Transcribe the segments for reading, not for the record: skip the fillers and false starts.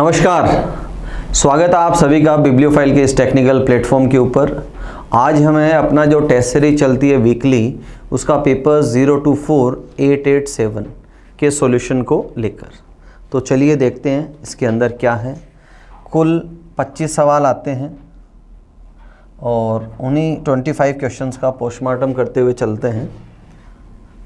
नमस्कार, स्वागत है आप सभी का बिब्लियोफाइल के इस टेक्निकल प्लेटफॉर्म के ऊपर। आज हमें अपना जो टेस्ट सीरीज चलती है वीकली, उसका पेपर 024887 के सॉल्यूशन को लेकर। तो चलिए देखते हैं इसके अंदर क्या है। कुल 25 सवाल आते हैं और उन्हीं 25 क्वेश्चंस का पोस्टमार्टम करते हुए चलते हैं।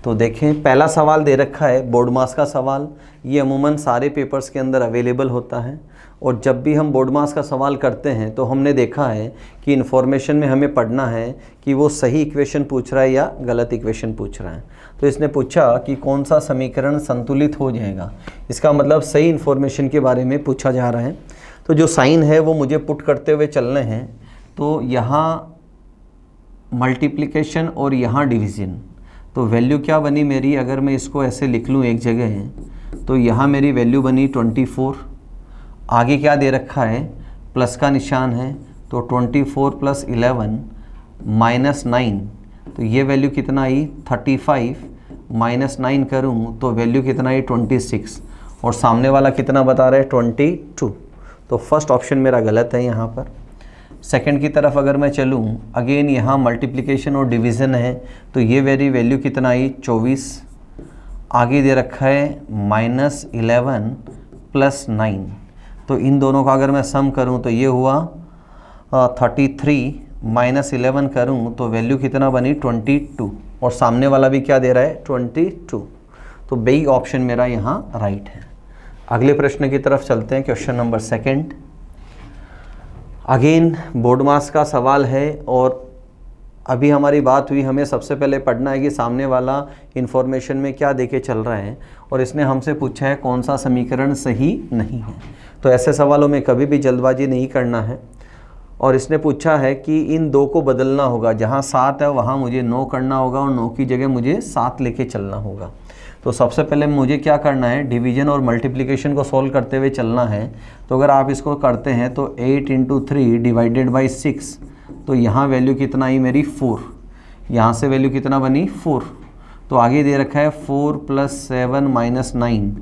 तो देखें, पहला सवाल दे रखा है बोर्ड मास का सवाल। ये अमूमन सारे पेपर्स के अंदर अवेलेबल होता है और जब भी हम बोर्ड मास का सवाल करते हैं तो हमने देखा है कि इन्फॉर्मेशन में हमें पढ़ना है कि वो सही इक्वेशन पूछ रहा है या गलत इक्वेशन पूछ रहा है। तो इसने पूछा कि कौन सा समीकरण संतुलित हो जाएगा, इसका मतलब सही इन्फॉर्मेशन के बारे में पूछा जा रहा है। तो जो साइन है वो मुझे पुट करते हुए चलने हैं। तो यहाँ मल्टीप्लिकेशन और यहाँ डिवीज़न, तो वैल्यू क्या बनी मेरी, अगर मैं इसको ऐसे लिख लूँ एक जगह, तो यहाँ मेरी वैल्यू बनी 24। आगे क्या दे रखा है, प्लस का निशान है, तो 24 + 11 - 9, तो ये वैल्यू कितना आई 35 - 9 करूँ तो वैल्यू कितना आई 26, और सामने वाला कितना बता रहा है 22। तो फर्स्ट ऑप्शन मेरा गलत है यहाँ पर। सेकंड की तरफ अगर मैं चलूँ, अगेन यहाँ मल्टीप्लिकेशन और डिवीज़न है, तो ये मेरी वैल्यू कितना आई 24। आगे दे रखा है -11 + 9, तो इन दोनों का अगर मैं सम करूँ तो ये हुआ 33 - 11 करूँ तो वैल्यू कितना बनी 22, और सामने वाला भी क्या दे रहा है 22। तो बी ऑप्शन मेरा यहाँ राइट है। अगले प्रश्न की तरफ चलते हैं, क्वेश्चन नंबर 2। अगेन बोर्ड मास का सवाल है और अभी हमारी बात हुई, हमें सबसे पहले पढ़ना है कि सामने वाला इन्फॉर्मेशन में क्या देके चल रहा है, और इसने हमसे पूछा है कौन सा समीकरण सही नहीं है। तो ऐसे सवालों में कभी भी जल्दबाजी नहीं करना है। और इसने पूछा है कि इन दो को बदलना होगा, जहाँ 7 है वहाँ मुझे 9 करना होगा और 9 की जगह मुझे 7 लेके चलना होगा। तो सबसे पहले मुझे क्या करना है, डिवीज़न और मल्टीप्लिकेशन को सॉल्व करते हुए चलना है। तो अगर आप इसको करते हैं तो 8 × 3 / 6, तो यहाँ वैल्यू कितना आई मेरी 4, यहाँ से वैल्यू कितना बनी 4। तो आगे दे रखा है 4 + 7 - 9,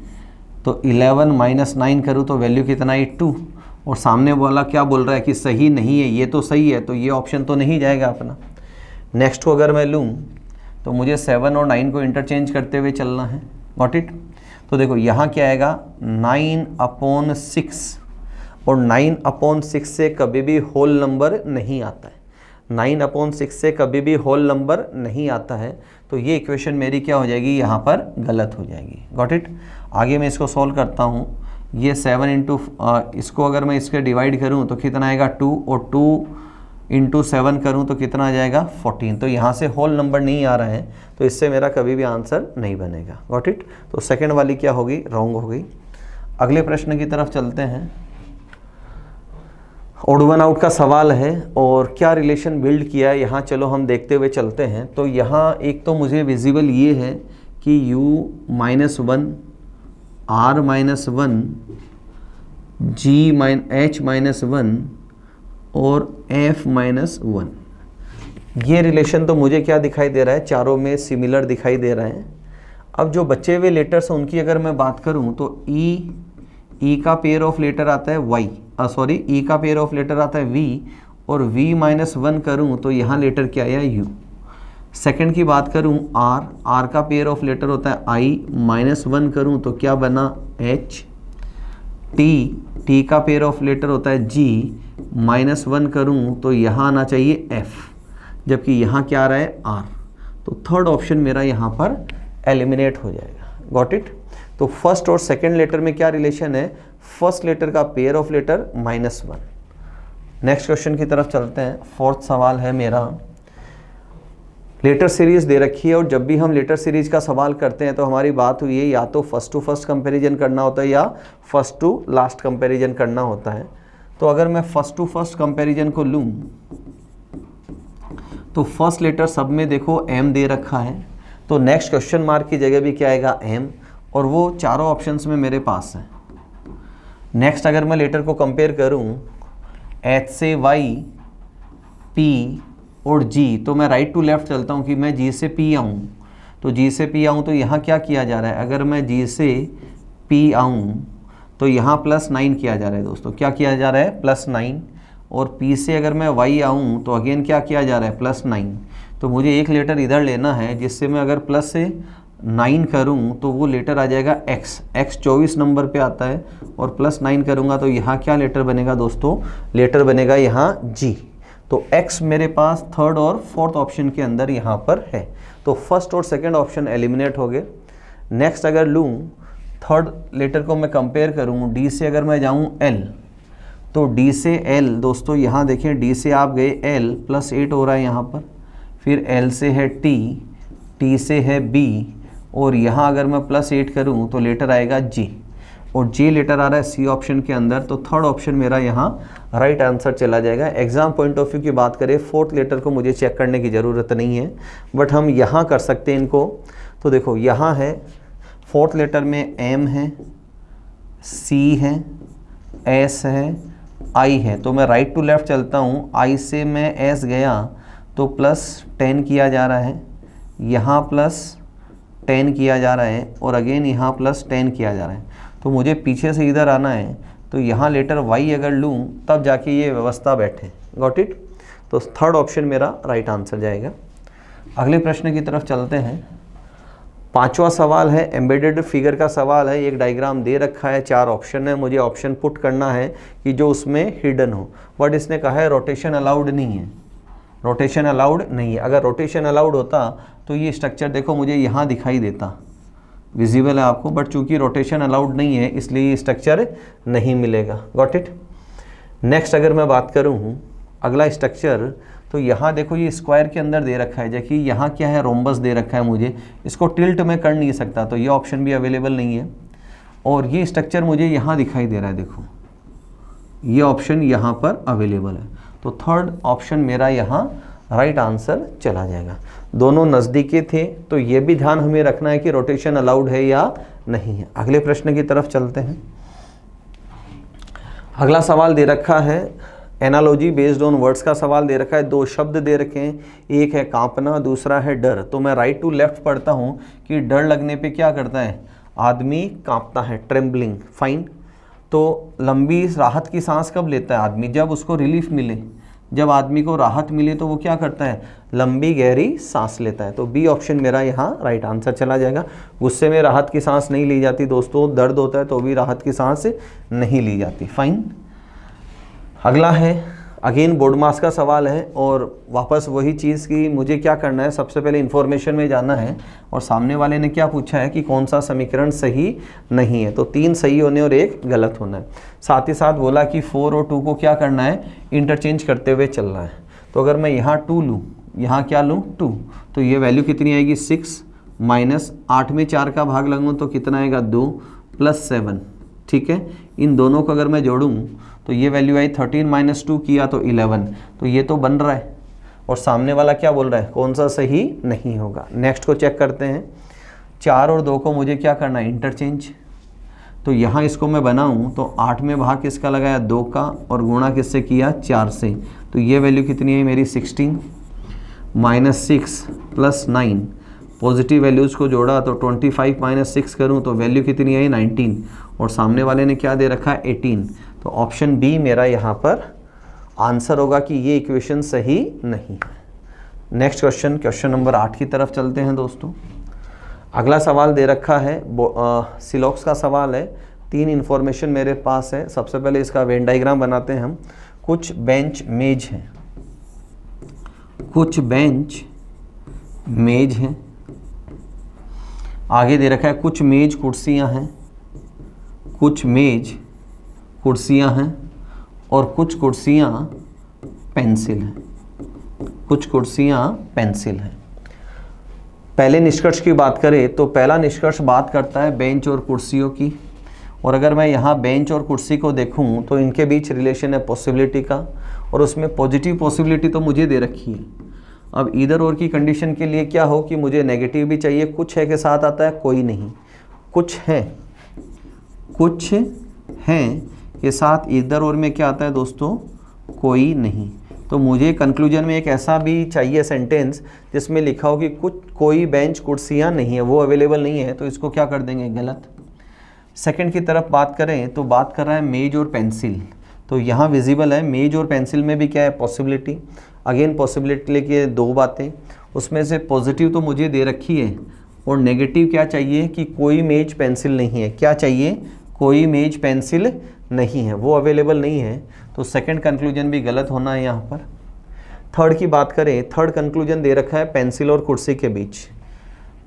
तो 11 - 9 करूँ तो वैल्यू कितना आई 2, और सामने वाला क्या बोल रहा है कि सही नहीं है, ये तो सही है, तो ये ऑप्शन तो नहीं जाएगा अपना। नेक्स्ट को अगर मैं लूँ तो मुझे 7 और 9 को इंटरचेंज करते हुए चलना है। Got it. तो देखो यहाँ क्या आएगा 9/6, और 9/6 से कभी भी होल नंबर नहीं आता है। 9/6 से कभी भी होल नंबर नहीं आता है, तो ये इक्वेशन मेरी क्या हो जाएगी, यहाँ पर गलत हो जाएगी। Got it. आगे मैं इसको सॉल्व करता हूँ। ये 7 इसको अगर मैं इसके डिवाइड करूँ तो कितना आएगा 2, और 2 × 7 करूँ तो कितना आ जाएगा 14। तो यहाँ से होल नंबर नहीं आ रहा है, तो इससे मेरा कभी भी आंसर नहीं बनेगा। Got it. तो सेकंड वाली क्या होगी, रॉन्ग हो गई। अगले प्रश्न की तरफ चलते हैं। ओड वन आउट का सवाल है और क्या रिलेशन बिल्ड किया है यहाँ, चलो हम देखते हुए चलते हैं। तो यहाँ एक तो मुझे विजिबल ये है कि U - 1 R - 1 G H - 1 और F - 1, ये रिलेशन तो मुझे क्या दिखाई दे रहा है, चारों में सिमिलर दिखाई दे रहा है। अब जो बचे हुए लेटर्स हैं उनकी अगर मैं बात करूं तो E का पेयर ऑफ लेटर आता है E का पेयर ऑफ लेटर आता है V, और V - 1 करूं तो यहाँ लेटर क्या आया U। सेकंड की बात करूं R का पेयर ऑफ लेटर होता है I - 1 करूं तो क्या बना H। T का पेयर ऑफ लेटर होता है G -1 करूं तो यहाँ आना चाहिए F, जबकि यहाँ क्या आ रहा है R। तो थर्ड ऑप्शन मेरा यहाँ पर एलिमिनेट हो जाएगा। Got it. तो फर्स्ट और सेकंड लेटर में क्या रिलेशन है, फर्स्ट लेटर का pair of letter -1। Next question की तरफ चलते हैं। फोर्थ सवाल है मेरा, लेटर सीरीज दे रखी है और जब भी हम लेटर सीरीज का सवाल करते हैं तो हमारी बात हुई है या तो फर्स्ट टू फर्स्ट कंपैरिजन करना होता है या फर्स्ट टू लास्ट कंपैरिजन करना होता है। तो अगर मैं फर्स्ट टू फर्स्ट कंपैरिजन को लूँ तो फर्स्ट लेटर सब में देखो M दे रखा है, तो नेक्स्ट क्वेश्चन मार्क की जगह भी क्या आएगा M, और वो चारों ऑप्शंस में मेरे पास है। नेक्स्ट अगर मैं लेटर को कंपेयर करूँ H से Y, P और G, तो मैं राइट टू लेफ्ट चलता हूँ कि मैं G से P आऊँ। तो G से P आऊँ तो यहाँ क्या किया जा रहा है, अगर मैं G से P आऊँ तो यहाँ +9 किया जा रहा है दोस्तों। क्या किया जा रहा है? +9। और P से अगर मैं Y आऊँ तो अगेन क्या किया जा रहा है? +9। तो मुझे एक लेटर इधर लेना है जिससे मैं अगर प्लस से 9 करूँ तो वो लेटर आ जाएगा X। X 24 नंबर पे आता है और +9 करूँगा तो यहाँ क्या लेटर बनेगा दोस्तों? लेटर बनेगा यहाँ G। तो X मेरे पास थर्ड और फोर्थ ऑप्शन के अंदर यहाँ पर है। तो फर्स्ट और सेकंड ऑप्शन एलिमिनेट हो गए। नेक्स्ट अगर लूँ थर्ड लेटर को मैं कंपेयर करूँ, D से अगर मैं जाऊँ L, तो D से L दोस्तों यहाँ देखें, D से आप गए L +8 हो रहा है यहाँ पर, फिर L से है T, T से है B, और यहाँ अगर मैं +8 करूँ तो लेटर आएगा G, और J लेटर आ रहा है C ऑप्शन के अंदर। तो थर्ड ऑप्शन मेरा यहाँ राइट आंसर चला जाएगा। एग्जाम पॉइंट ऑफ व्यू की बात करें, फोर्थ लेटर को मुझे चेक करने की ज़रूरत नहीं है, बट हम यहाँ कर सकते हैं इनको। तो देखो यहाँ है, फोर्थ लेटर में M है, C है, S है, I है। तो मैं राइट टू लेफ़्ट चलता हूँ, I से मैं S गया तो +10 किया जा रहा है, यहाँ +10 किया जा रहा है, और अगेन यहाँ +10 किया जा रहा है। तो मुझे पीछे से इधर आना है, तो यहाँ लेटर Y अगर लूँ तब जाके ये व्यवस्था बैठे। Got it? तो थर्ड ऑप्शन मेरा राइट आंसर जाएगा। अगले प्रश्न की तरफ चलते हैं। पांचवा सवाल है, एम्बेडेड फिगर का सवाल है। एक डायग्राम दे रखा है, 4 ऑप्शन है, मुझे ऑप्शन पुट करना है कि जो उसमें हिडन हो। बट इसने कहा है रोटेशन अलाउड नहीं है, रोटेशन अलाउड नहीं है। अगर रोटेशन अलाउड होता तो ये स्ट्रक्चर देखो मुझे यहाँ दिखाई देता, विजिबल है आपको, बट चूंकि रोटेशन अलाउड नहीं है इसलिए ये स्ट्रक्चर नहीं मिलेगा। Got it? नेक्स्ट अगर मैं बात करूँ अगला स्ट्रक्चर, तो यहाँ देखो ये स्क्वायर के अंदर दे रखा है, जबकि यहाँ क्या है? रोम्बस दे रखा है मुझे, इसको टिल्ट में कर नहीं सकता, तो ये ऑप्शन भी अवेलेबल नहीं है। और ये स्ट्रक्चर मुझे यहाँ दिखाई दे रहा है, देखो ये ऑप्शन यहाँ पर अवेलेबल है। तो थर्ड ऑप्शन मेरा यहाँ राइट आंसर चला जाएगा। दोनों नज़दीकी थे, तो ये भी ध्यान हमें रखना है कि रोटेशन अलाउड है या नहीं है। अगले प्रश्न की तरफ चलते हैं। अगला सवाल दे रखा है, एनालॉजी बेस्ड ऑन वर्ड्स का सवाल दे रखा है। 2 शब्द दे रखे हैं, एक है कांपना, दूसरा है डर। तो मैं राइट टू लेफ्ट पढ़ता हूँ कि डर लगने पे क्या करता है? आदमी कांपता है, ट्रेम्बलिंग। फाइन। तो लंबी राहत की सांस कब लेता है आदमी? जब उसको रिलीफ मिले, जब आदमी को राहत मिले तो वो क्या करता है? लंबी गहरी सांस लेता है। तो बी ऑप्शन मेरा यहाँ राइट आंसर चला जाएगा। गुस्से में राहत की सांस नहीं ली जाती दोस्तों, दर्द होता है तो भी राहत की सांस नहीं ली जाती। फाइन। अगला है अगेन बोर्ड मास का सवाल है, और वापस वही चीज़ की मुझे क्या करना है, सबसे पहले इन्फॉर्मेशन में जाना है, और सामने वाले ने क्या पूछा है कि कौन सा समीकरण सही नहीं है। तो 3 सही होने और 1 गलत होना है। साथ ही साथ बोला कि 4 और 2 को क्या करना है? इंटरचेंज करते हुए चलना है। तो अगर मैं यहाँ 2 लूँ, यहाँ क्या लूँ? 2, तो ये वैल्यू कितनी आएगी? 6 माइनस 8 में 4 का भाग लगूँ तो कितना आएगा? 2 + 7। ठीक है, इन दोनों को अगर मैं जोड़ूँ तो ये वैल्यू आई 13 - 2 किया तो 11। तो ये तो बन रहा है, और सामने वाला क्या बोल रहा है? कौन सा सही नहीं होगा। नेक्स्ट को चेक करते हैं। 4 और 2 को मुझे क्या करना है? इंटरचेंज। तो यहाँ इसको मैं बनाऊँ तो 8 में भाग किसका लगाया? 2 का, और गुणा किससे किया? 4 से। तो ये वैल्यू कितनी है मेरी? 16 - 6 + 9। पॉजिटिव वैल्यूज़ को जोड़ा तो 25 - 6 करूँ तो वैल्यू कितनी आई? 19, और सामने वाले ने क्या दे रखा है? 18। तो ऑप्शन बी मेरा यहाँ पर आंसर होगा कि ये इक्वेशन सही नहीं है। नेक्स्ट क्वेश्चन, क्वेश्चन नंबर 8 की तरफ चलते हैं दोस्तों। अगला सवाल दे रखा है, सिलॉक्स का सवाल है। 3 इन्फॉर्मेशन मेरे पास है। सबसे पहले इसका वेन डायग्राम बनाते हैं हम। कुछ बेंच मेज हैं, कुछ बेंच मेज हैं। आगे दे रखा है कुछ मेज कुर्सियां हैं, कुछ मेज कुर्सियां हैं, और कुछ कुर्सियां पेंसिल हैं, कुछ कुर्सियां पेंसिल हैं। पहले निष्कर्ष की बात करें तो पहला निष्कर्ष बात करता है बेंच और कुर्सियों की, और अगर मैं यहाँ बेंच और कुर्सी को देखूँ तो इनके बीच रिलेशन है पॉसिबिलिटी का, और उसमें पॉजिटिव पॉसिबिलिटी तो मुझे दे रखी है। अब इधर और की कंडीशन के लिए क्या हो कि मुझे नेगेटिव भी चाहिए। कुछ है के साथ आता है कोई नहीं, कुछ है, कुछ हैं के साथ इधर और में क्या आता है दोस्तों? कोई नहीं। तो मुझे कंक्लूजन में एक ऐसा भी चाहिए सेंटेंस जिसमें लिखा हो कि कुछ कोई बेंच कुर्सियां नहीं है, वो अवेलेबल नहीं है, तो इसको क्या कर देंगे? गलत। सेकंड की तरफ बात करें तो बात कर रहा है मेज और पेंसिल। तो यहाँ विजिबल है मेज और पेंसिल में भी क्या है, पॉसिबिलिटी। अगेन पॉसिबिलिटी लेके दो बातें, उसमें से पॉजिटिव तो मुझे दे रखी है और नेगेटिव क्या चाहिए कि कोई मेज पेंसिल नहीं है। क्या चाहिए, कोई मेज पेंसिल नहीं है, वो अवेलेबल नहीं है। तो सेकंड कंक्लूजन भी गलत होना है यहाँ पर। थर्ड की बात करें, थर्ड कंक्लूजन दे रखा है पेंसिल और कुर्सी के बीच।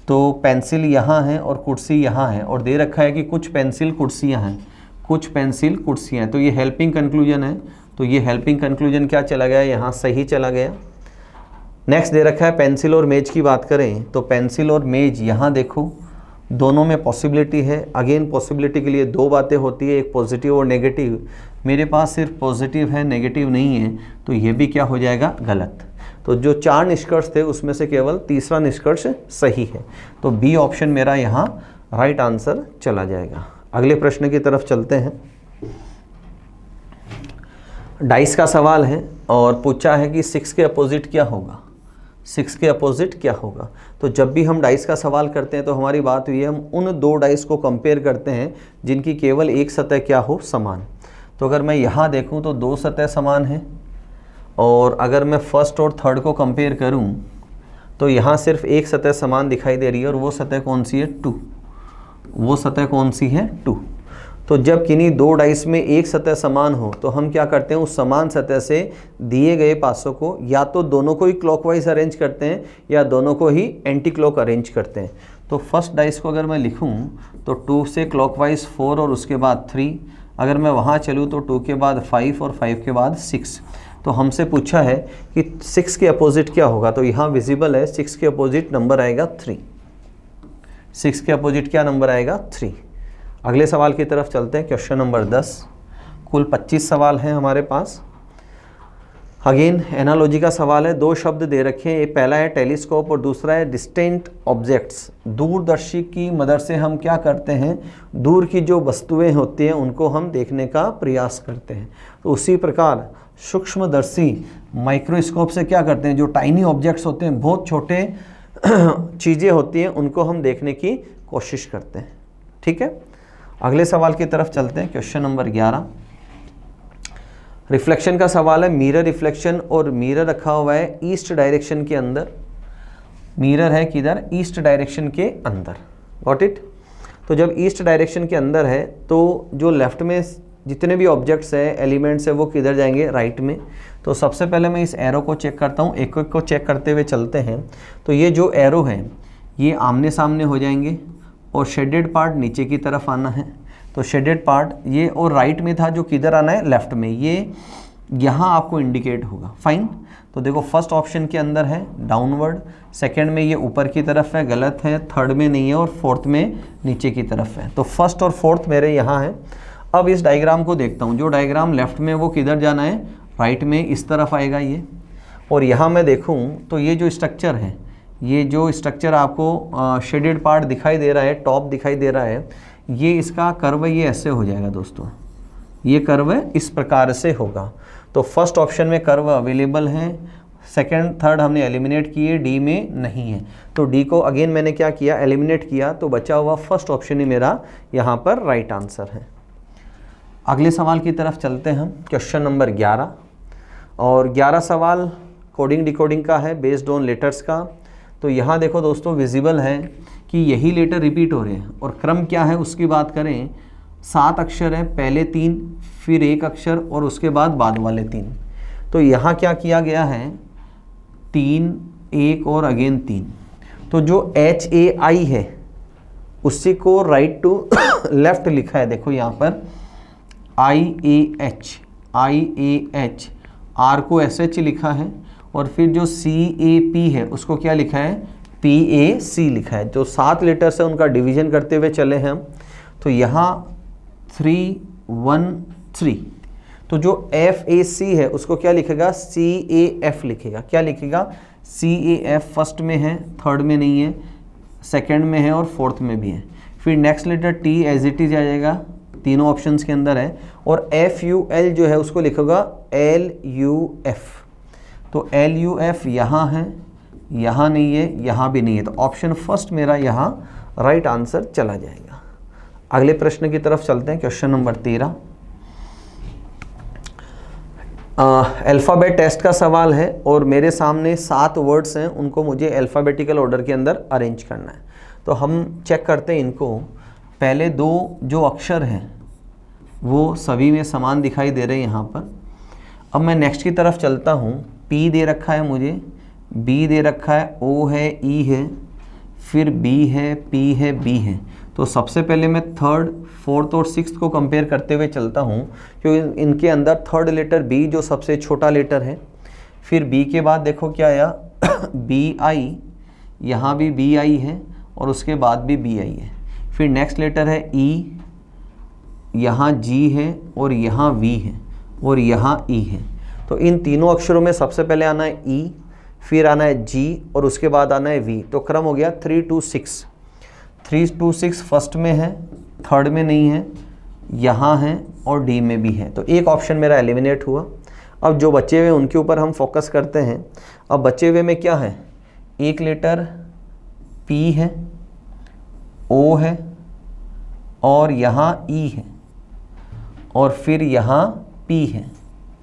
तो पेंसिल यहाँ है और कुर्सी यहाँ है, और दे रखा है कि कुछ पेंसिल कुर्सियाँ हैं, कुछ पेंसिल कुर्सियाँ हैं। तो ये हेल्पिंग कंक्लूजन है, तो ये हेल्पिंग कंक्लूजन क्या चला गया, यहाँ सही चला गया। नेक्स्ट दे रखा है पेंसिल और मेज की बात करें तो पेंसिल और मेज यहाँ देखो दोनों में पॉसिबिलिटी है। अगेन पॉसिबिलिटी के लिए दो बातें होती है, एक पॉजिटिव और नेगेटिव। मेरे पास सिर्फ पॉजिटिव है, नेगेटिव नहीं है, तो ये भी क्या हो जाएगा, गलत। तो जो चार निष्कर्ष थे उसमें से केवल तीसरा निष्कर्ष सही है। तो बी ऑप्शन मेरा यहाँ राइट आंसर चला जाएगा। अगले प्रश्न की तरफ चलते हैं। डाइस का सवाल है और पूछा है कि 6 के अपोजिट क्या होगा, 6 के अपोजिट क्या होगा। तो जब भी हम डाइस का सवाल करते हैं तो हमारी बात हुई है हम उन दो डाइस को कंपेयर करते हैं जिनकी केवल एक सतह क्या हो, समान। तो अगर मैं यहाँ देखूँ तो दो सतह समान है, और अगर मैं फर्स्ट और थर्ड को कंपेयर करूँ तो यहाँ सिर्फ एक सतह समान दिखाई दे रही है, और वो सतह कौन सी है, 2। वो सतह कौन सी है, 2। तो जब किन्हीं दो डाइस में एक सतह समान हो तो हम क्या करते हैं, उस समान सतह से दिए गए पासों को या तो दोनों को ही क्लॉकवाइज अरेंज करते हैं या दोनों को ही एंटी क्लॉक अरेंज करते हैं। तो फर्स्ट डाइस को अगर मैं लिखूं तो 2 से क्लॉकवाइज 4 और उसके बाद 3, अगर मैं वहाँ चलूँ तो 2 के बाद 5 और 5 के बाद 6। तो हमसे पूछा है कि 6 के अपोजिट क्या होगा, तो यहाँ विजिबल है 6 के अपोजिट नंबर आएगा 3। 6 के अपोजिट क्या नंबर आएगा, 3। अगले सवाल की तरफ चलते हैं, क्वेश्चन नंबर 10। कुल 25 सवाल हैं हमारे पास। अगेन एनालॉजी का सवाल है, दो शब्द दे रखे हैं, एक पहला है टेलीस्कोप और दूसरा है डिस्टेंट ऑब्जेक्ट्स। दूरदर्शी की मदद से हम क्या करते हैं, दूर की जो वस्तुएं होती हैं उनको हम देखने का प्रयास करते हैं। तो उसी प्रकार सूक्ष्मदर्शी माइक्रोस्कोप से क्या करते हैं, जो टाइनी ऑब्जेक्ट्स होते हैं, बहुत छोटे चीज़ें होती हैं, उनको हम देखने की कोशिश करते हैं। ठीक है, अगले सवाल की तरफ चलते हैं, क्वेश्चन नंबर 11। रिफ्लेक्शन का सवाल है, मिरर रिफ्लेक्शन, और मिरर रखा हुआ है ईस्ट डायरेक्शन के अंदर। मिरर है किधर, ईस्ट डायरेक्शन के अंदर। Got it. तो जब ईस्ट डायरेक्शन के अंदर है तो जो लेफ्ट में जितने भी ऑब्जेक्ट्स हैं, एलिमेंट्स हैं, वो किधर जाएंगे, राइट में। तो सबसे पहले मैं इस एरो को चेक करता हूँ, एक एक को चेक करते हुए चलते हैं। तो ये जो एरो है ये आमने सामने हो जाएंगे और शेडेड पार्ट नीचे की तरफ आना है। तो शेडेड पार्ट ये, और राइट में था जो किधर आना है, लेफ्ट में, ये यहाँ आपको इंडिकेट होगा। फाइन। तो देखो फर्स्ट ऑप्शन के अंदर है डाउनवर्ड, सेकंड में ये ऊपर की तरफ है, गलत है, थर्ड में नहीं है, और फोर्थ में नीचे की तरफ है। तो फर्स्ट और फोर्थ मेरे यहाँ है। अब इस डायग्राम को देखता हूँ, जो डायग्राम लेफ्ट में वो किधर जाना है, राइट में, इस तरफ आएगा ये। और यहाँ मैं देखूँ तो ये जो स्ट्रक्चर है, ये जो स्ट्रक्चर आपको शेडेड पार्ट दिखाई दे रहा है, टॉप दिखाई दे रहा है, ये इसका कर्व ये ऐसे हो जाएगा दोस्तों, ये कर्व इस प्रकार से होगा। तो फर्स्ट ऑप्शन में कर्व अवेलेबल है, सेकंड थर्ड हमने एलिमिनेट किए, डी में नहीं है। तो डी को अगेन मैंने क्या किया, एलिमिनेट किया, तो बचा हुआ फर्स्ट ऑप्शन ही मेरा यहाँ पर राइट आंसर है। अगले सवाल की तरफ चलते हैं हम, क्वेश्चन नंबर 11। और 11 सवाल कोडिंग डिकोडिंग का है, बेस्ड ऑन लेटर्स का। तो यहाँ देखो दोस्तों विजिबल है कि यही लेटर रिपीट हो रहे हैं, और क्रम क्या है उसकी बात करें, 7 अक्षर है, पहले 3, फिर 1 अक्षर, और उसके बाद वाले 3। तो यहाँ क्या किया गया है, 3, 1 और अगेन 3। तो जो HAI है उसी को राइट टू लेफ्ट लिखा है, देखो यहाँ पर IAH, R को SH लिखा है, और फिर जो CAP है उसको क्या लिखा है, PAC लिखा है। जो 7 लेटर्स है उनका डिवीजन करते हुए चले हैं हम। तो यहाँ 3, 1, 3। तो जो FAC है उसको क्या लिखेगा, CAF लिखेगा। क्या लिखेगा, CAF फर्स्ट में है, थर्ड में नहीं है, सेकंड में है और फोर्थ में भी है। फिर next letter T as it is आ जाएगा, तीनों ऑप्शंस के अंदर है। और FUL जो है उसको लिखोगा LUF। तो LUF यहाँ है, यहाँ नहीं है, यहाँ भी नहीं है। तो ऑप्शन फर्स्ट मेरा यहाँ राइट आंसर चला जाएगा। अगले प्रश्न की तरफ चलते हैं, क्वेश्चन नंबर 13। अल्फ़ाबेट टेस्ट का सवाल है और मेरे सामने 7 वर्ड्स हैं, उनको मुझे अल्फ़ाबेटिकल ऑर्डर के अंदर अरेंज करना है। तो हम चेक करते हैं इनको। पहले 2 जो अक्षर हैं वो सभी में समान दिखाई दे रहे हैं यहाँ पर। अब मैं नेक्स्ट की तरफ चलता हूँ। P दे रखा है मुझे, B दे रखा है, O है, E है, फिर B है, P है, B है। तो सबसे पहले मैं 3rd, 4th और 6th को कंपेयर करते हुए चलता हूँ, क्योंकि इनके अंदर 3rd लेटर B जो सबसे छोटा लेटर है। फिर B के बाद देखो क्या आया BI, यहाँ भी BI है और उसके बाद भी BI है। फिर नेक्स्ट लेटर है E, यहाँ G है और यहाँ V है और यहाँ E है। तो इन तीनों अक्षरों में सबसे पहले आना है E, फिर आना है G और उसके बाद आना है V। तो क्रम हो गया 3 to 6। 3 to 6 फर्स्ट में है, 3rd में नहीं है, यहाँ है और D में भी है। तो एक ऑप्शन मेरा एलिमिनेट हुआ। अब जो बचे हुए उनके ऊपर हम फोकस करते हैं। अब बचे हुए में क्या है, एक लेटर P है, O है और यहाँ E है और फिर यहाँ P है।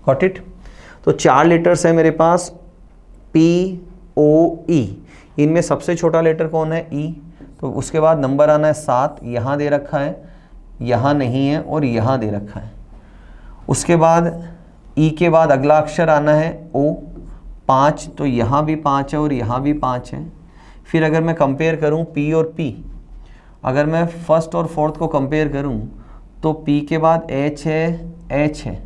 Got it. तो 4 लेटर्स हैं मेरे पास P, O, E। इनमें सबसे छोटा लेटर कौन है, E। तो उसके बाद नंबर आना है 7, यहाँ दे रखा है, यहाँ नहीं है और यहाँ दे रखा है। उसके बाद E के बाद अगला अक्षर आना है O, 5। तो यहाँ भी 5 है और यहाँ भी 5 है। फिर अगर मैं कंपेयर करूँ P और P, अगर मैं फर्स्ट और फोर्थ को कंपेयर करूँ तो P के बाद H है, H है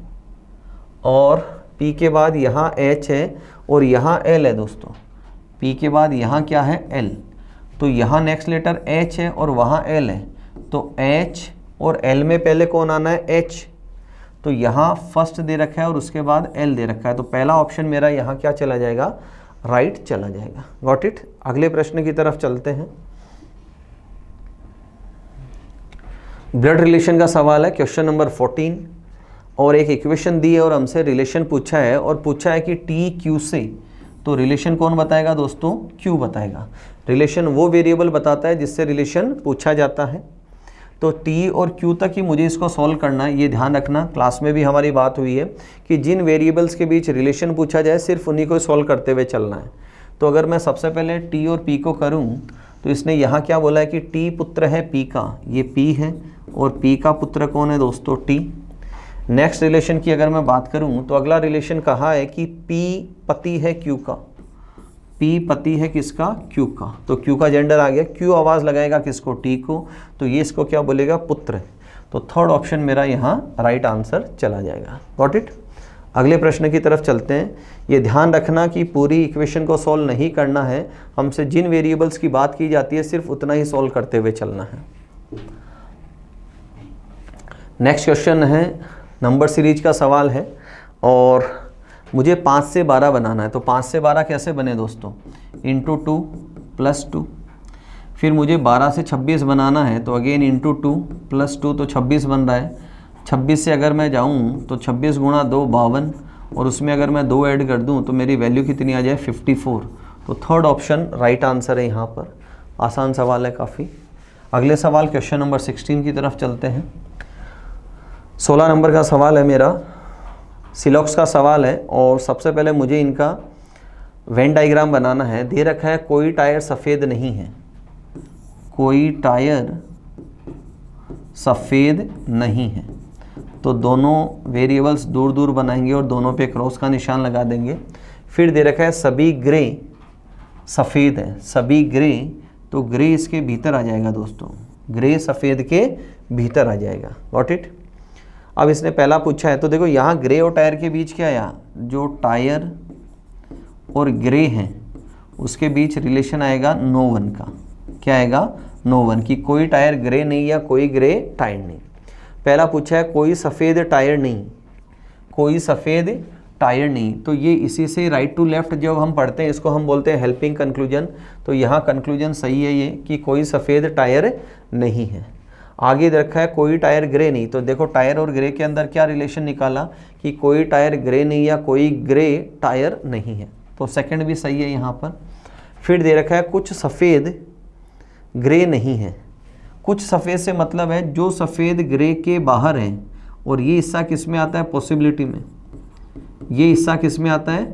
और P के बाद यहाँ H है और यहाँ L है दोस्तों। P के बाद यहाँ क्या है, L। तो यहाँ नेक्स्ट लेटर H है और वहाँ L है। तो H और L में पहले कौन आना है, H। तो यहाँ फर्स्ट दे रखा है और उसके बाद L दे रखा है। तो पहला ऑप्शन मेरा यहाँ क्या चला जाएगा, राइट चला जाएगा। Got it. अगले प्रश्न की तरफ चलते हैं। ब्लड रिलेशन का सवाल है, क्वेश्चन नंबर 14। और एक इक्वेशन दी है और हमसे रिलेशन पूछा है और पूछा है कि टी क्यू से। तो रिलेशन कौन बताएगा दोस्तों, क्यू बताएगा। रिलेशन वो वेरिएबल बताता है जिससे रिलेशन पूछा जाता है। तो टी और क्यू तक ही मुझे इसको सॉल्व करना है। ये ध्यान रखना, क्लास में भी हमारी बात हुई है कि जिन वेरिएबल्स के बीच रिलेशन पूछा जाए सिर्फ उन्हीं को सॉल्व करते हुए चलना है। तो अगर मैं सबसे पहले टी और पी को करूँ तो इसने यहाँ क्या बोला है कि टी पुत्र है पी का, ये पी है और पी का पुत्र कौन है दोस्तों, टी। नेक्स्ट रिलेशन की अगर मैं बात करूं तो अगला रिलेशन कहा है कि P पति है Q का। P पति है किसका, Q का। तो Q का जेंडर आ गया, Q आवाज़ लगाएगा किसको, T को। तो ये इसको क्या बोलेगा, पुत्र। तो थर्ड ऑप्शन मेरा यहाँ राइट आंसर चला जाएगा। Got it. अगले प्रश्न की तरफ चलते हैं। ये ध्यान रखना कि पूरी इक्वेशन को सॉल्व नहीं करना है, हमसे जिन वेरिएबल्स की बात की जाती है सिर्फ उतना ही सॉल्व करते हुए चलना है। नेक्स्ट क्वेश्चन है, नंबर सीरीज का सवाल है और मुझे 5 से 12 बनाना है। तो 5 से 12 कैसे बने दोस्तों, इंटू 2 प्लस 2। फिर मुझे 12 से 26 बनाना है तो अगेन इंटू 2 प्लस 2, तो 26 बन रहा है। 26 से अगर मैं जाऊँ तो 26 गुणा 2 52 और उसमें अगर मैं 2 ऐड कर दूँ तो मेरी वैल्यू कितनी आ जाए, 54। तो थर्ड ऑप्शन राइट आंसर है यहाँ पर। आसान सवाल है काफ़ी। अगले सवाल क्वेश्चन नंबर 16 की तरफ चलते हैं। 16 नंबर का सवाल है मेरा, सिलॉक्स का सवाल है और सबसे पहले मुझे इनका वेन डायग्राम बनाना है। दे रखा है कोई टायर सफ़ेद नहीं है, कोई टायर सफ़ेद नहीं है। तो दोनों वेरिएबल्स दूर दूर बनाएंगे और दोनों पे क्रॉस का निशान लगा देंगे। फिर दे रखा है सभी ग्रे सफ़ेद है, सभी ग्रे, तो ग्रे इसके भीतर आ जाएगा दोस्तों, ग्रे सफ़ेद के भीतर आ जाएगा। Got it. अब इसने पहला पूछा है तो देखो यहाँ ग्रे और टायर के बीच क्या आया, जो टायर और ग्रे हैं उसके बीच रिलेशन आएगा नो वन का। क्या आएगा, नो वन, की कोई टायर ग्रे नहीं या कोई ग्रे टायर नहीं। पहला पूछा है कोई सफ़ेद टायर नहीं, कोई सफ़ेद टायर नहीं। तो ये इसी से राइट टू लेफ्ट जब हम पढ़ते हैं इसको हम बोलते हैं हेल्पिंग कंक्लूजन। तो यहाँ कंक्लूजन सही है ये कि कोई सफ़ेद टायर नहीं है। आगे रखा है कोई टायर ग्रे नहीं। तो देखो टायर और ग्रे के अंदर क्या रिलेशन निकाला कि कोई टायर ग्रे नहीं या कोई ग्रे टायर नहीं है। तो सेकंड भी सही है यहाँ पर। फिर दे रखा है कुछ सफ़ेद ग्रे नहीं है, कुछ सफ़ेद से मतलब है जो सफ़ेद ग्रे के बाहर है, और ये हिस्सा किस में आता है, पॉसिबिलिटी में। ये हिस्सा किस में आता है,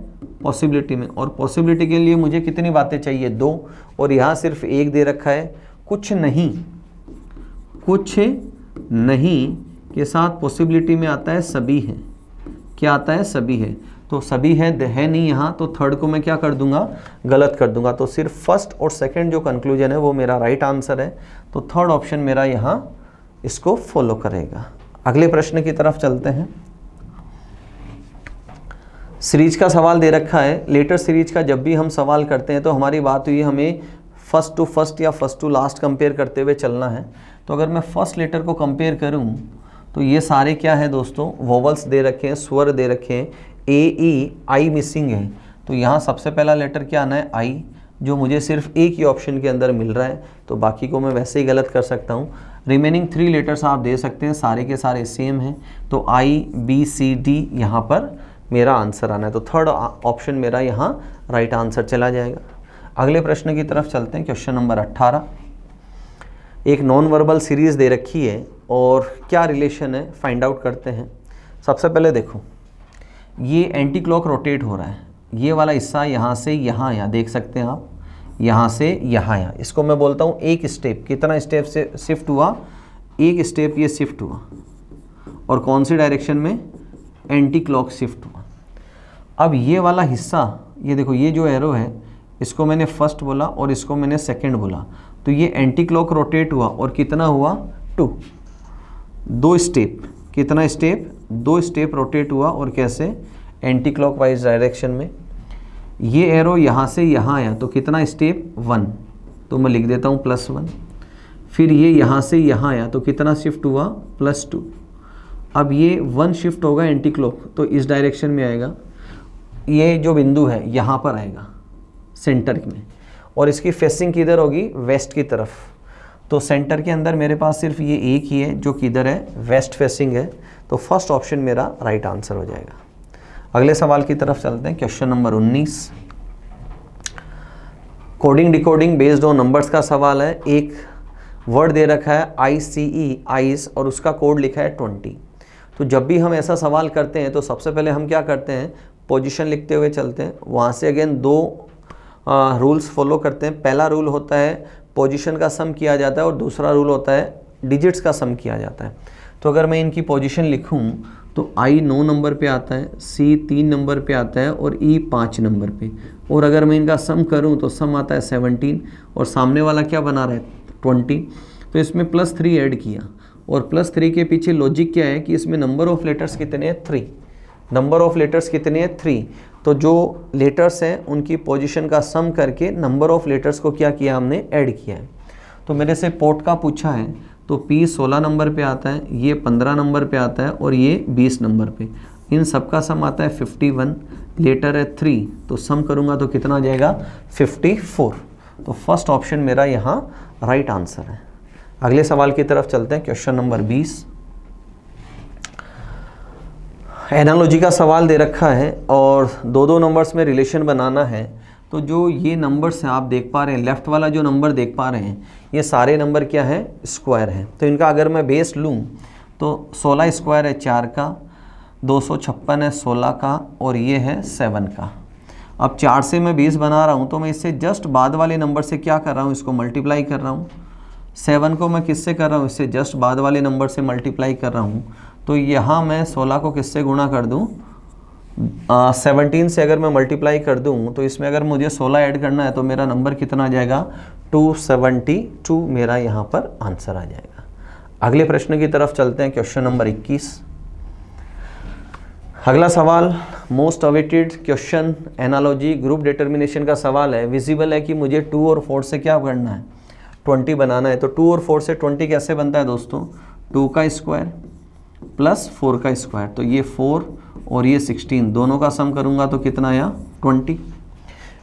पॉसिबिलिटी में। और पॉसिबिलिटी के लिए मुझे कितनी बातें चाहिए, 2, और यहाँ सिर्फ 1 दे रखा है। कुछ नहीं के साथ पॉसिबिलिटी में आता है सभी है। क्या आता है, सभी है। तो सभी है नहीं यहाँ, तो थर्ड को मैं क्या कर दूंगा, गलत कर दूंगा। तो सिर्फ फर्स्ट और सेकंड जो कंक्लूजन है वो मेरा राइट आंसर है। तो थर्ड ऑप्शन मेरा यहाँ इसको फॉलो करेगा। अगले प्रश्न की तरफ चलते हैं। सीरीज का सवाल दे रखा है। लेटर सीरीज का जब भी हम सवाल करते हैं तो हमारी बात हुई हमें फर्स्ट टू फर्स्ट या फर्स्ट टू लास्ट कंपेयर करते हुए चलना है। तो अगर मैं फर्स्ट लेटर को कंपेयर करूं तो ये सारे क्या है दोस्तों, वोवल्स दे रखे हैं, स्वर दे रखे हैं, ए ई आई मिसिंग है। तो यहाँ सबसे पहला लेटर क्या आना है, आई, जो मुझे सिर्फ एक ही ऑप्शन के अंदर मिल रहा है। तो बाकी को मैं वैसे ही गलत कर सकता हूँ। रिमेनिंग 3 लेटर्स आप दे सकते हैं, सारे के सारे सेम हैं। तो आई बी सी डी यहाँ पर मेरा आंसर आना है। तो थर्ड ऑप्शन मेरा यहाँ राइट आंसर चला जाएगा। अगले प्रश्न की तरफ चलते हैं। Question number 18। एक नॉन वर्बल सीरीज़ दे रखी है और क्या रिलेशन है फाइंड आउट करते हैं। सबसे पहले देखो, ये एंटी क्लॉक रोटेट हो रहा है। ये वाला हिस्सा यहाँ से यहाँ देख सकते हैं आप, यहाँ से यहाँ। इसको मैं बोलता हूँ एक स्टेप। कितना स्टेप से शिफ्ट हुआ, एक स्टेप ये शिफ्ट हुआ, और कौन सी डायरेक्शन में, एंटी क्लॉक शिफ्ट हुआ। अब ये वाला हिस्सा, ये देखो, ये जो एरो है इसको मैंने फर्स्ट बोला और इसको मैंने सेकंड बोला। तो ये एंटी क्लॉक रोटेट हुआ और कितना हुआ, 2 स्टेप। कितना स्टेप, 2 स्टेप रोटेट हुआ, और कैसे, एंटी क्लॉक वाइज डायरेक्शन में। ये एरो यहाँ से यहाँ आया तो कितना स्टेप, 1। तो मैं लिख देता हूँ +1। फिर ये यहाँ से यहाँ आया तो कितना शिफ्ट हुआ, +2। अब ये 1 शिफ्ट होगा एंटी क्लॉक, तो इस डायरेक्शन में आएगा। ये जो बिंदु है यहाँ पर आएगा सेंटर में, और इसकी फेसिंग किधर होगी, वेस्ट की तरफ। तो सेंटर के अंदर मेरे पास सिर्फ ये एक ही है जो किधर है, वेस्ट फेसिंग है। तो फर्स्ट ऑप्शन मेरा राइट आंसर हो जाएगा। अगले सवाल की तरफ चलते हैं। Question number 19। Coding decoding based on numbers का सवाल है। एक वर्ड दे रखा है ICE, आइस, और उसका कोड लिखा है 20। तो जब भी हम ऐसा सवाल करते हैं तो सबसे पहले हम क्या करते हैं, पोजीशन लिखते हुए चलते हैं। वहाँ से अगेन 2 रूल्स फॉलो करते हैं। पहला रूल होता है पोजीशन का सम किया जाता है, और दूसरा रूल होता है डिजिट्स का सम किया जाता है। तो अगर मैं इनकी पोजीशन लिखूं तो I 9 नंबर पे आता है, C 3 नंबर पे आता है, और E 5 नंबर पे। और अगर मैं इनका सम करूं तो सम आता है 17, और सामने वाला क्या बना रहा है, 20। तो इसमें +3 ऐड किया, और +3 के पीछे लॉजिक क्या है कि इसमें नंबर ऑफ लेटर्स कितने हैं, 3। नंबर ऑफ लेटर्स कितने हैं, 3। तो जो लेटर्स हैं उनकी पोजीशन का सम करके नंबर ऑफ लेटर्स को क्या किया, हमने ऐड किया है। तो मेरे से पोर्ट का पूछा है, तो P 16 नंबर पे आता है, ये 15 नंबर पे आता है, और ये 20 नंबर पे। इन सब का सम आता है 51। लेटर है 3, तो सम करूँगा तो कितना आ जाएगा, 54। तो फर्स्ट ऑप्शन मेरा यहाँ राइट आंसर है। अगले सवाल की तरफ चलते हैं। Question number 20। एनालॉजी का सवाल दे रखा है और 2 नंबर्स में रिलेशन बनाना है। तो जो ये नंबर्स हैं आप देख पा रहे हैं, लेफ़्ट वाला जो नंबर देख पा रहे हैं, ये सारे नंबर क्या है, स्क्वायर हैं। तो इनका अगर मैं बेस लूँ तो 16 स्क्वायर है 4 का, 256 है 16 का, और ये है 7 का। अब 4 से मैं बेस बना रहा हूँ तो मैं इससे जस्ट बाद वाले नंबर से क्या कर रहा हूँ, इसको मल्टीप्लाई कर रहा हूँ। 7 को मैं किससे कर रहा हूँ, इससे जस्ट बाद वाले नंबर से मल्टीप्लाई कर रहा हूँ। तो यहाँ मैं 16 को किससे गुणा कर दूँ, 17 से अगर मैं मल्टीप्लाई कर दूँ तो इसमें अगर मुझे 16 ऐड करना है तो मेरा नंबर कितना आ जाएगा, 272 मेरा यहाँ पर आंसर आ जाएगा। अगले प्रश्न की तरफ चलते हैं। Question number 21। अगला सवाल most awaited question analogy group determination का सवाल है। विजिबल है कि मुझे 2 और 4 से क्या करना है, 20 बनाना है। तो 2 और 4 से 20 कैसे बनता है दोस्तों, 2 का स्क्वायर प्लस 4 का स्क्वायर। तो ये 4 और ये 16, दोनों का सम करूँगा तो कितना आया, 20।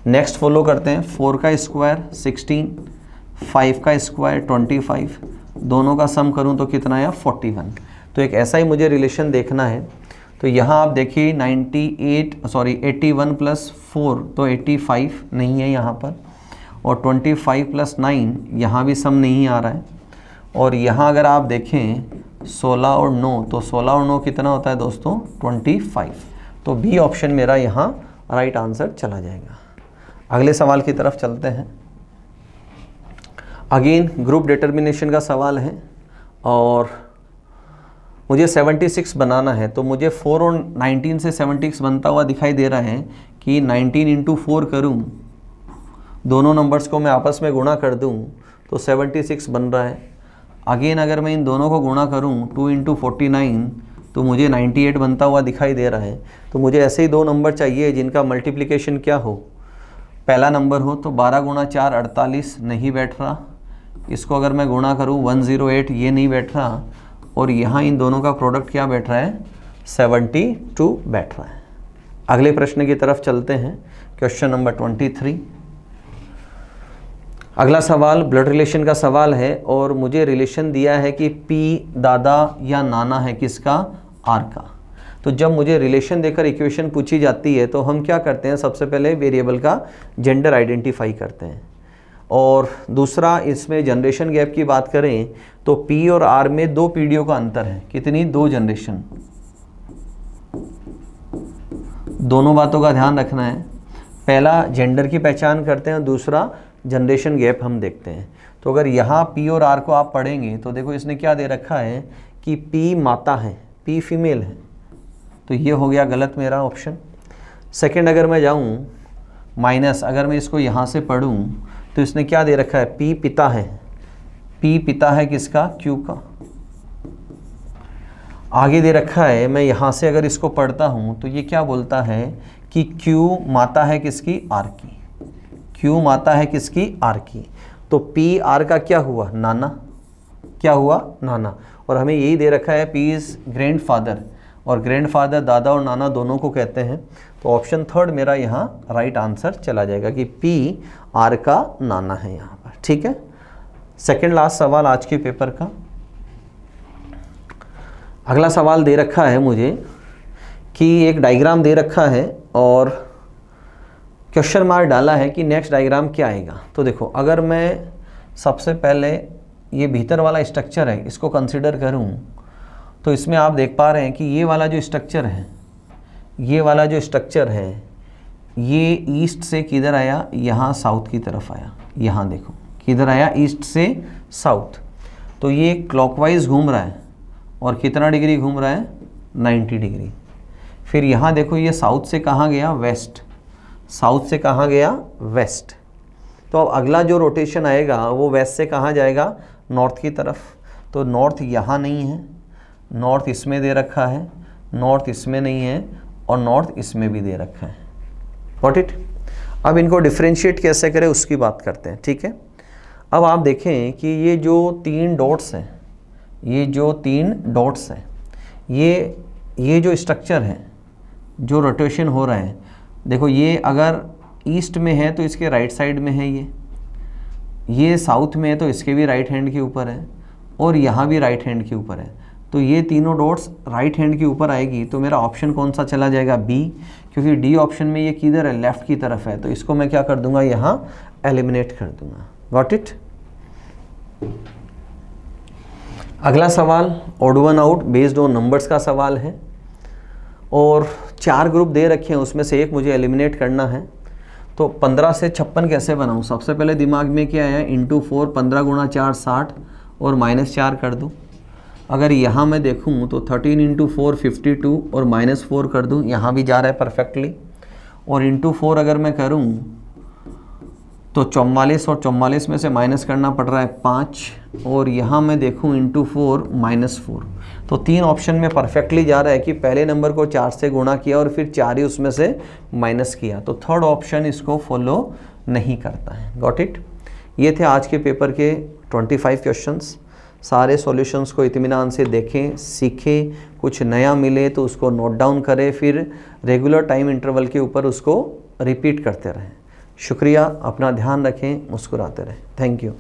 नेक्स्ट फॉलो करते हैं, 4 का स्क्वायर 16, 5 का स्क्वायर 25, दोनों का सम करूँ तो कितना आया, 41। तो एक ऐसा ही मुझे रिलेशन देखना है। तो यहाँ आप देखिए 81 प्लस 4 तो 85 नहीं है यहाँ पर, और 25 प्लस 9 यहाँ भी सम नहीं आ रहा है, और यहाँ अगर आप देखें 16 और 9, तो 16 और 9 कितना होता है दोस्तों 25। तो बी ऑप्शन मेरा यहाँ राइट आंसर चला जाएगा। अगले सवाल की तरफ चलते हैं। अगेन ग्रुप डिटर्मिनेशन का सवाल है और मुझे 76 बनाना है। तो मुझे 4 और 19 से 76 बनता हुआ दिखाई दे रहा है कि 19 इंटू 4 करूँ, दोनों नंबर्स को मैं आपस में गुणा कर दूँ तो 76 बन रहा है। अगेन अगर मैं इन दोनों को गुणा करूँ 2 इंटू 49 तो मुझे 98 बनता हुआ दिखाई दे रहा है। तो मुझे ऐसे ही दो नंबर चाहिए जिनका मल्टीप्लिकेशन क्या हो, पहला नंबर हो। तो 12 गुणा 4 48 नहीं बैठ रहा। इसको अगर मैं गुणा करूँ 108, ये नहीं बैठ रहा। और यहाँ इन दोनों का प्रोडक्ट क्या बैठ रहा है 72 बैठ रहा है। अगले प्रश्न की तरफ चलते हैं, क्वेश्चन नंबर 23। अगला सवाल ब्लड रिलेशन का सवाल है और मुझे रिलेशन दिया है कि पी दादा या नाना है किसका, आर का। तो जब मुझे रिलेशन देकर इक्वेशन पूछी जाती है तो हम क्या करते हैं, सबसे पहले वेरिएबल का जेंडर आइडेंटिफाई करते हैं। और दूसरा, इसमें जनरेशन गैप की बात करें तो पी और आर में 2 पीढ़ियों का अंतर है। कितनी, 2 जनरेशन। दोनों बातों का ध्यान रखना है। पहला जेंडर की पहचान करते हैं, दूसरा जनरेशन गैप हम देखते हैं। तो अगर यहाँ पी और आर को आप पढ़ेंगे तो देखो इसने क्या दे रखा है कि पी माता है, पी फीमेल है। तो ये हो गया गलत मेरा ऑप्शन। सेकंड अगर मैं जाऊँ माइनस, अगर मैं इसको यहाँ से पढ़ूँ तो इसने क्या दे रखा है, पी पिता है। पी पिता है किसका, क्यू का। आगे दे रखा है, मैं यहाँ से अगर इसको पढ़ता हूँ तो ये क्या बोलता है कि क्यू माता है किसकी, आर की। क्यू माता है किसकी, आर की। तो पी आर का क्या हुआ, नाना। क्या हुआ, नाना। और हमें यही दे रखा है पी इज़ ग्रैंड फादर, और ग्रैंड फादर दादा और नाना दोनों को कहते हैं। तो ऑप्शन थर्ड मेरा यहाँ राइट आंसर चला जाएगा कि पी आर का नाना है यहाँ पर। ठीक है, सेकंड लास्ट सवाल आज के पेपर का। अगला सवाल दे रखा है मुझे कि एक डायग्राम दे रखा है और क्वेश्चन मार्क डाला है कि नेक्स्ट डायग्राम क्या आएगा। तो देखो, अगर मैं सबसे पहले ये भीतर वाला स्ट्रक्चर है इसको कंसिडर करूं तो इसमें आप देख पा रहे हैं कि ये वाला जो स्ट्रक्चर है, ये वाला जो स्ट्रक्चर है ये ईस्ट से किधर आया, यहाँ साउथ की तरफ आया। यहाँ देखो किधर आया, ईस्ट से साउथ। तो ये क्लॉकवाइज घूम रहा है और कितना डिग्री घूम रहा है, 90 डिग्री। फिर यहाँ देखो ये साउथ से कहाँ गया, वेस्ट। साउथ से कहाँ गया, वेस्ट। तो अब अगला जो रोटेशन आएगा वो वेस्ट से कहाँ जाएगा, नॉर्थ की तरफ। तो नॉर्थ यहाँ नहीं है, नॉर्थ इसमें दे रखा है, नॉर्थ इसमें नहीं है, और नॉर्थ इसमें भी दे रखा है। Got it. अब इनको डिफ्रेंशिएट कैसे करें उसकी बात करते हैं। ठीक है, अब आप देखें कि ये जो 3 डॉट्स हैं, ये जो 3 डॉट्स हैं, ये जो स्ट्रक्चर है, जो रोटेशन हो रहा है, देखो ये अगर ईस्ट में है तो इसके राइट साइड में है, ये साउथ में है तो इसके भी राइट हैंड के ऊपर है, और यहाँ भी राइट हैंड के ऊपर है। तो ये तीनों डॉट्स राइट हैंड के ऊपर आएगी। तो मेरा ऑप्शन कौन सा चला जाएगा, बी, क्योंकि डी ऑप्शन में ये किधर है, लेफ्ट की तरफ है। तो इसको मैं क्या कर दूंगा, यहाँ एलिमिनेट कर दूंगा। Got it. अगला सवाल odd one out based on numbers का सवाल है और 4 ग्रुप दे रखे हैं, उसमें से एक मुझे एलिमिनेट करना है। तो 15 से 56 कैसे बनाऊं, सबसे पहले दिमाग में क्या आया, इंटू 4, 15 गुणा 4 60 और -4 कर दूं। अगर यहाँ मैं देखूँ तो 13 इंटू 4 52 और -4 कर दूँ, यहाँ भी जा रहा है परफेक्टली। और इंटू 4 अगर मैं करूँ तो 44, और 44 में से माइनस करना पड़ रहा है 5, और यहाँ मैं देखूँ इंटू 4 -4। तो 3 ऑप्शन में परफेक्टली जा रहा है कि पहले नंबर को 4 से गुणा किया और फिर 4 ही उसमें से माइनस किया। तो थर्ड ऑप्शन इसको फॉलो नहीं करता है। Got it. ये थे आज के पेपर के 25 क्वेश्चंस। सारे सॉल्यूशंस को इत्मीनान से देखें, सीखें, कुछ नया मिले तो उसको नोट डाउन करें, फिर रेगुलर टाइम इंटरवल के ऊपर उसको रिपीट करते रहें। शुक्रिया, अपना ध्यान रखें, मुस्कुराते रहें। Thank you.